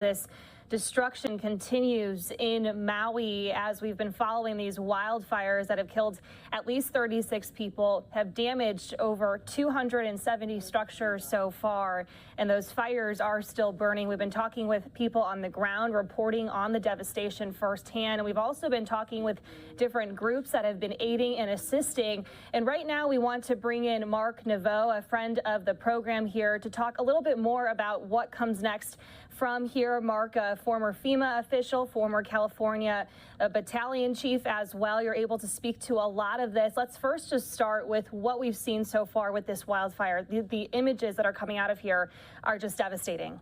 This destruction continues in Maui as we've been following these wildfires that have killed at least 36 people, have damaged over 270 structures so far, and those fires are still burning. We've been talking with people on the ground reporting on the devastation firsthand, and we've also been talking with different groups that have been aiding and assisting. And right now we want to bring in Mark Neveau, a friend of the program here, to talk a little bit more about what comes next from here. Mark, a former FEMA official, former California battalion chief as well. You're able to speak to a lot of this. Let's first just start with what we've seen so far with this wildfire. The images that are coming out of here are just devastating.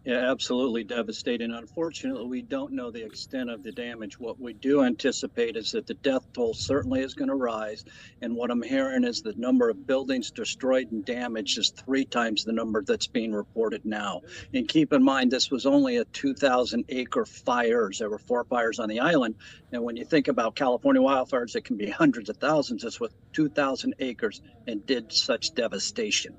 Yeah, absolutely devastating. Unfortunately, we don't know the extent of the damage. What we do anticipate is that the death toll certainly is going to rise. And what I'm hearing is the number of buildings destroyed and damaged is 3 times the number that's being reported now. And keep in mind, this was only a 2,000-acre fires. There were 4 fires on the island. And when you think about California wildfires, it can be hundreds of thousands. It's with 2,000 acres and did such devastation.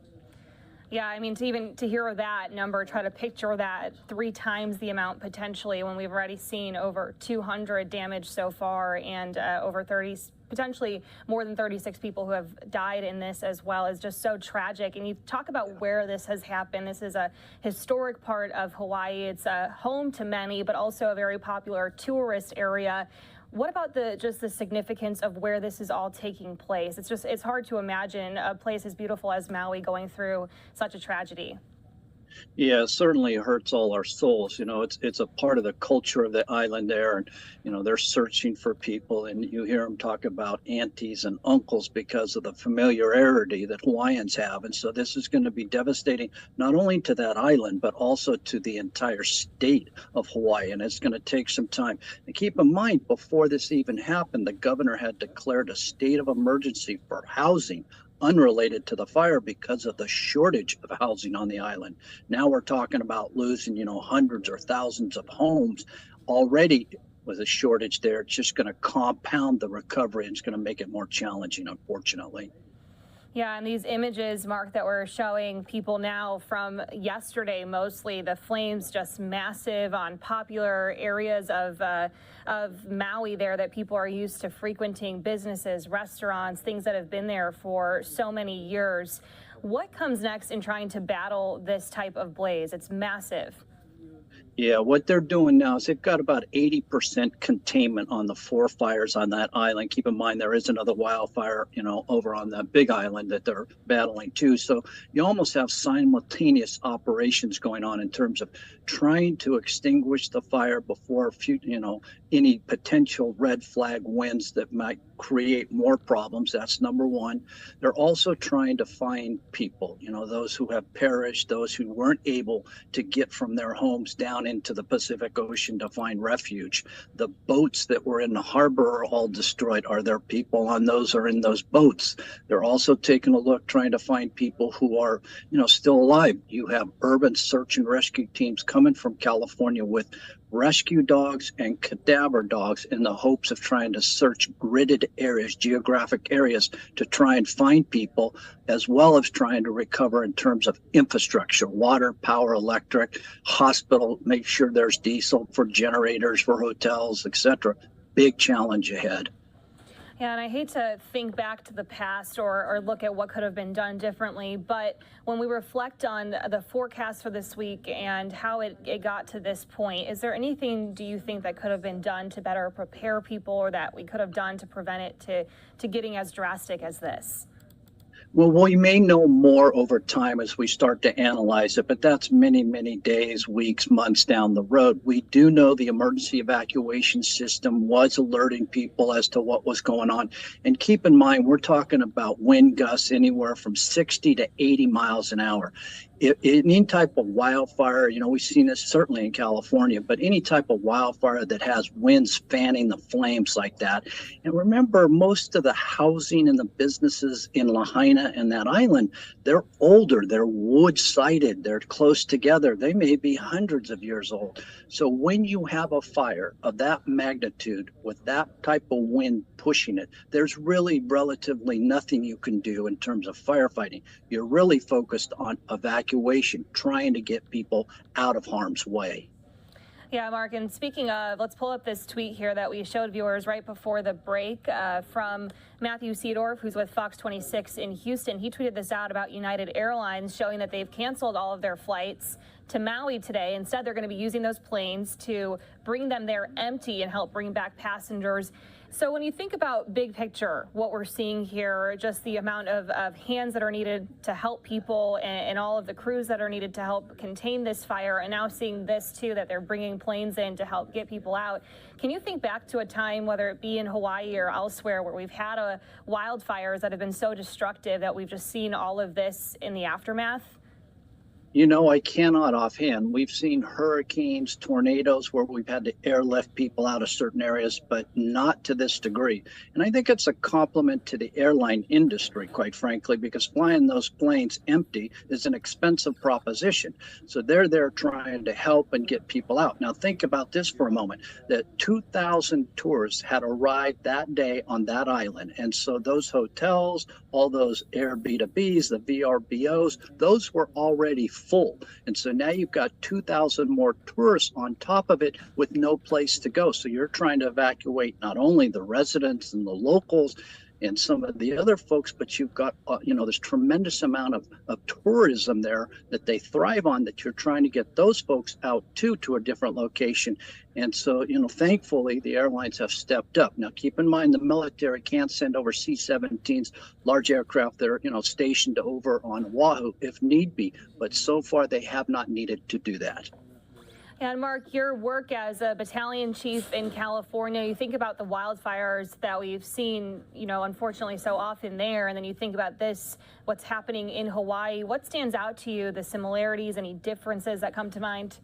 Yeah, I mean, to hear that number, try to picture that 3 times the amount potentially when we've already seen over 200 damage so far and over 30, potentially more than 36 people who have died in this as well is just so tragic. And you talk about where this has happened. This is a historic part of Hawaii. It's a home to many, but also a very popular tourist area. What about just the significance of where this is all taking place? It's hard to imagine a place as beautiful as Maui going through such a tragedy. Yeah, it certainly hurts all our souls. You know, it's a part of the culture of the island there. And, you know, they're searching for people. And you hear them talk about aunties and uncles because of the familiarity that Hawaiians have. And so this is going to be devastating, not only to that island, but also to the entire state of Hawaii. And it's going to take some time. And keep in mind, before this even happened, the governor had declared a state of emergency for housing unrelated to the fire because of the shortage of housing on the island. Now we're talking about losing, you know, hundreds or thousands of homes already. With a shortage there, it's just going to compound the recovery and it's going to make it more challenging, unfortunately. Yeah, and these images, Mark, that we're showing people now from yesterday, mostly the flames just massive on popular areas of Maui there that people are used to frequenting, businesses, restaurants, things that have been there for so many years. What comes next in trying to battle this type of blaze? It's massive. Yeah, what they're doing now is they've got about 80% containment on the 4 fires on that island. Keep in mind, there is another wildfire, you know, over on the big island that they're battling too. So you almost have simultaneous operations going on in terms of trying to extinguish the fire before, you know, any potential red flag winds that might create more problems. That's number one. They're also trying to find people, you know, those who have perished, those who weren't able to get from their homes down into the Pacific Ocean to find refuge. The boats that were in the harbor are all destroyed. Are there people on those or in those boats? They're also taking a look, trying to find people who are, you know, still alive. You have urban search and rescue teams coming from California with rescue dogs and cadaver dogs in the hopes of trying to search gridded areas, geographic areas, to try and find people, as well as trying to recover in terms of infrastructure, water, power, electric, hospital, make sure there's diesel for generators for hotels, etc. Big challenge ahead. Yeah, and I hate to think back to the past or look at what could have been done differently, but when we reflect on the forecast for this week and how it got to this point, is there anything, do you think, that could have been done to better prepare people or that we could have done to prevent it to getting as drastic as this? Well, we may know more over time as we start to analyze it, but that's many, many days, weeks, months down the road. We do know the emergency evacuation system was alerting people as to what was going on. And keep in mind, we're talking about wind gusts anywhere from 60 to 80 miles an hour. Any type of wildfire, you know, we've seen this certainly in California, but any type of wildfire that has winds fanning the flames like that. And remember, most of the housing and the businesses in Lahaina and that island, they're older, they're wood-sided, they're close together. They may be hundreds of years old. So when you have a fire of that magnitude with that type of wind pushing it, there's really relatively nothing you can do in terms of firefighting. You're really focused on evacuation evacuation, trying to get people out of harm's way. Yeah, Mark, and speaking of, let's pull up this tweet here that we showed viewers right before the break from Matthew Seedorf, who's with Fox 26 in Houston. He tweeted this out about United Airlines, showing that they've canceled all of their flights to Maui today. Instead, they're going to be using those planes to bring them there empty and help bring back passengers. So when you think about big picture, what we're seeing here, just the amount of hands that are needed to help people and all of the crews that are needed to help contain this fire, and now seeing this too, that they're bringing planes in to help get people out. Can you think back to a time, whether it be in Hawaii or elsewhere, where we've had wildfires that have been so destructive that we've just seen all of this in the aftermath? You know, I cannot offhand. We've seen hurricanes, tornadoes where we've had to airlift people out of certain areas, but not to this degree. And I think it's a compliment to the airline industry, quite frankly, because flying those planes empty is an expensive proposition. So they're there trying to help and get people out. Now, think about this for a moment, that 2,000 tourists had arrived that day on that island. And so those hotels, all those Airbnbs, the VRBOs, those were already full. And so now you've got 2,000 more tourists on top of it with no place to go. So you're trying to evacuate not only the residents and the locals and some of the other folks, but you've got, this tremendous amount of tourism there that they thrive on, that you're trying to get those folks out to a different location. And so, thankfully, the airlines have stepped up. Now, keep in mind, the military can't send over C-17s, large aircraft that are, stationed over on Oahu if need be. But so far, they have not needed to do that. And Mark, your work as a battalion chief in California, you think about the wildfires that we've seen, unfortunately so often there, and then you think about this, what's happening in Hawaii. What stands out to you, the similarities, any differences that come to mind?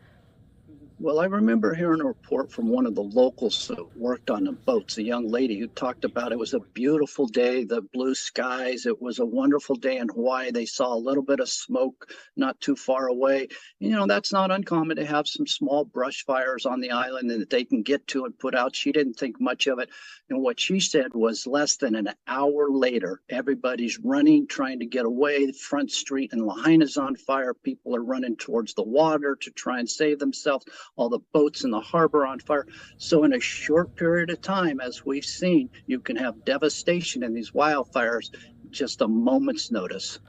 Well, I remember hearing a report from one of the locals that worked on the boats, a young lady who talked about it was a beautiful day, the blue skies. It was a wonderful day in Hawaii. They saw a little bit of smoke not too far away. That's not uncommon to have some small brush fires on the island that they can get to and put out. She didn't think much of it. And what she said was less than an hour later, everybody's running, trying to get away. The front street in Lahaina's on fire. People are running towards the water to try and save themselves. All the boats in the harbor on fire. So in a short period of time, as we've seen, you can have devastation in these wildfires, just a moment's notice.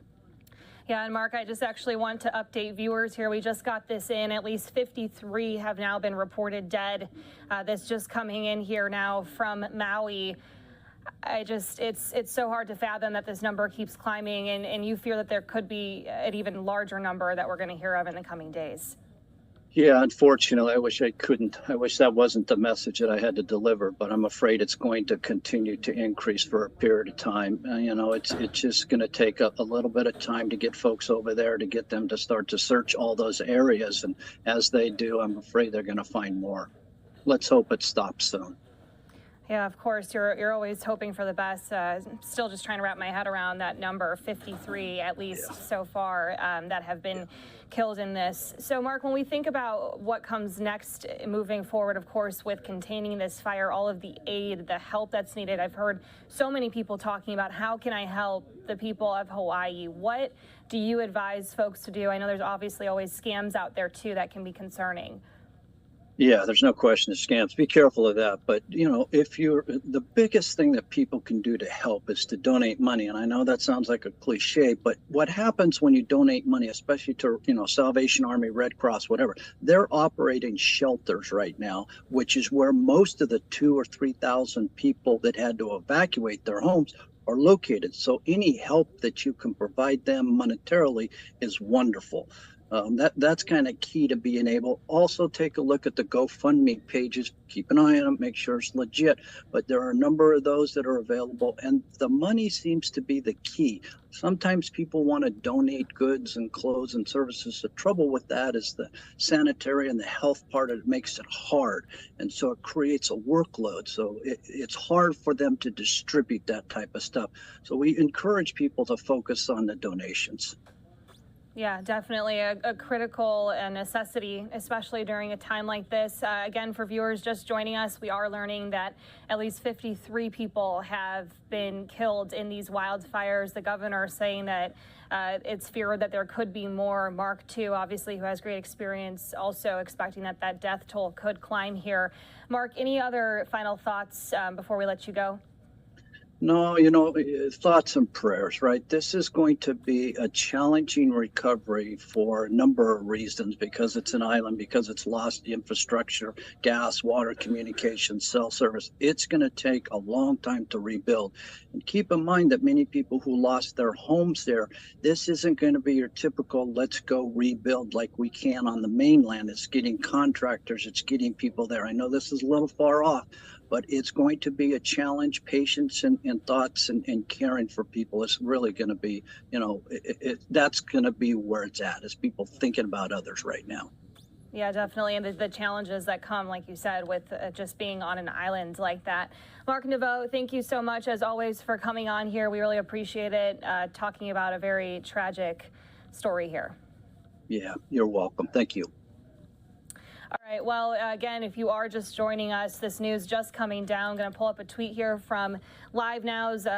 Yeah, and Mark, I just actually want to update viewers here. We just got this in. At least 53 have now been reported dead. This just coming in here now from Maui. It's so hard to fathom that this number keeps climbing, and you fear that there could be an even larger number that we're going to hear of in the coming days. Yeah, unfortunately, I wish that wasn't the message that I had to deliver, but I'm afraid it's going to continue to increase for a period of time. It's just going to take a little bit of time to get folks over there, to get them to start to search all those areas. And as they do, I'm afraid they're going to find more. Let's hope it stops soon. Yeah, of course, you're always hoping for the best. Still just trying to wrap my head around that number, 53 at least so far, that have been killed in this. So, Mark, when we think about what comes next moving forward, of course, with containing this fire, all of the aid, the help that's needed, I've heard so many people talking about how can I help the people of Hawaii? What do you advise folks to do? I know there's obviously always scams out there, too, that can be concerning. Yeah, there's no question of scams. Be careful of that. But, the biggest thing that people can do to help is to donate money. And I know that sounds like a cliche, but what happens when you donate money, especially to, Salvation Army, Red Cross, whatever, they're operating shelters right now, which is where most of the 2,000 or 3,000 people that had to evacuate their homes are located. So any help that you can provide them monetarily is wonderful. That's kind of key to being able. Also take a look at the GoFundMe pages, keep an eye on them, make sure it's legit. But there are a number of those that are available, and the money seems to be the key. Sometimes people want to donate goods and clothes and services. The trouble with that is the sanitary and the health part of it makes it hard. And so it creates a workload. So it's hard for them to distribute that type of stuff. So we encourage people to focus on the donations. Yeah, definitely a critical necessity, especially during a time like this. Again, for viewers just joining us, we are learning that at least 53 people have been killed in these wildfires. The governor saying that it's feared that there could be more. Mark, too, obviously, who has great experience, also expecting that that death toll could climb here. Mark, any other final thoughts before we let you go? No, thoughts and prayers, right? This is going to be a challenging recovery for a number of reasons, because it's an island, because it's lost the infrastructure, gas, water, communication, cell service. It's going to take a long time to rebuild. And keep in mind that many people who lost their homes there, this isn't going to be your typical let's go rebuild like we can on the mainland. It's getting contractors, it's getting people there. I know this is a little far off, but it's going to be a challenge. Patience and thoughts and caring for people is really going to be, that's going to be where it's at, is people thinking about others right now. Yeah, definitely. And the challenges that come, like you said, with just being on an island like that. Mark Neveau, thank you so much, as always, for coming on here. We really appreciate it, talking about a very tragic story here. Yeah, you're welcome. Thank you. All right. Well, again, if you are just joining us, this news just coming down. I'm going to pull up a tweet here from LiveNOW's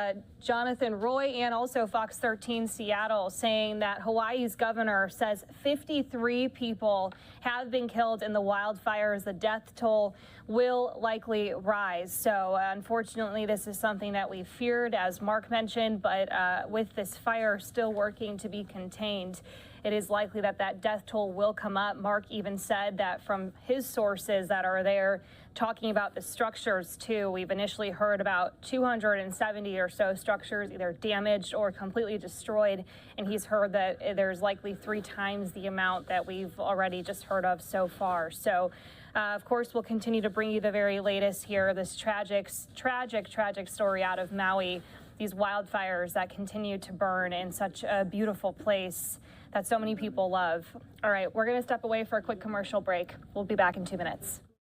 Jonathan Roy and also Fox 13 Seattle, saying that Hawaii's governor says 53 people have been killed in the wildfires. The death toll will likely rise. So unfortunately, this is something that we feared, as Mark mentioned, but with this fire still working to be contained, it is likely that that death toll will come up. Mark even said that from his sources that are there, talking about the structures too, we've initially heard about 270 or so structures either damaged or completely destroyed, and he's heard that there's likely 3 times the amount that we've already just heard of so far. So of course, we'll continue to bring you the very latest here, this tragic story out of Maui, these wildfires that continue to burn in such a beautiful place that so many people love. All right, we're going to step away for a quick commercial break. We'll be back in 2 minutes.